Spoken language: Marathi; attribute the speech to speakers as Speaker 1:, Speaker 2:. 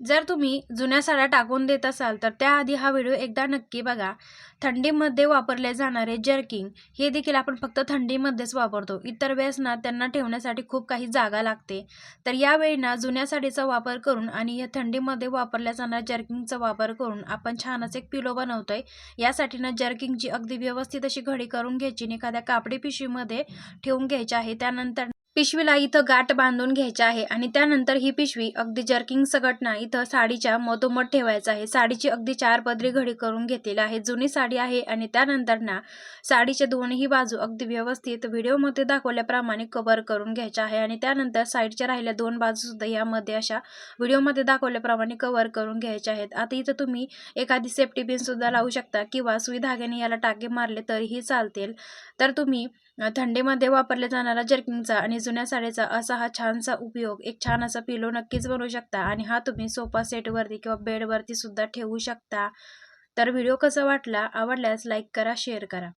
Speaker 1: जर तुम्ही जुन्या साड्या टाकून देत असाल तर त्याआधी हा व्हिडिओ एकदा नक्की बघा. थंडीमध्ये वापरले जाणारे जर्किंग हे देखील आपण फक्त थंडीमध्येच वापरतो. इतर वेळेस ना त्यांना ठेवण्यासाठी खूप काही जागा लागते. तर यावेळी ना जुन्या साडीचा वापर करून आणि या थंडीमध्ये वापरल्या जाणाऱ्या जर्किंगचा वापर करून आपण छानच एक पिलो बनवतोय. यासाठी ना जर्किंगची अगदी व्यवस्थित अशी घडी करून घ्यायची आणि एखाद्या कापडी पिशवीमध्ये ठेवून घ्यायची आहे. त्यानंतर पिशवीला इथं गाठ बांधून घ्यायची आहे आणि त्यानंतर ही पिशवी अगदी जर्किंग सकट ना इथं साडीच्या मधोमध ठेवायचं आहे. साडीची अगदी 4 पदरी घडी करून घेतलेली आहे. जुनी साडी आहे आणि त्यानंतर ना साडीच्या दोन्ही बाजू अगदी व्यवस्थित व्हिडिओमध्ये दाखवल्याप्रमाणे कव्हर करून घ्यायच्या आहे आणि त्यानंतर साईडच्या राहिल्या 2 बाजू सुद्धा यामध्ये अशा व्हिडिओमध्ये दाखवल्याप्रमाणे कव्हर करून घ्यायच्या आहेत. आता इथं तुम्ही एखादी सेफ्टी पिन सुद्धा लावू शकता किंवा सुई धाग्याने याला टाके मारले तरीही चालतील. तर तुम्ही थंडीमध्ये वापरल्या जाणारा जर्किंगचा आणि जुन्या साडीचा असा हा छानसा उपयोग एक छान असा पिलो नक्कीच बनवू शकता आणि हा तुम्ही सोफा सेटवरती किंवा बेडवरती सुद्धा ठेवू शकता. तर व्हिडिओ कसा वाटला? आवडल्यास लाईक करा, शेअर करा.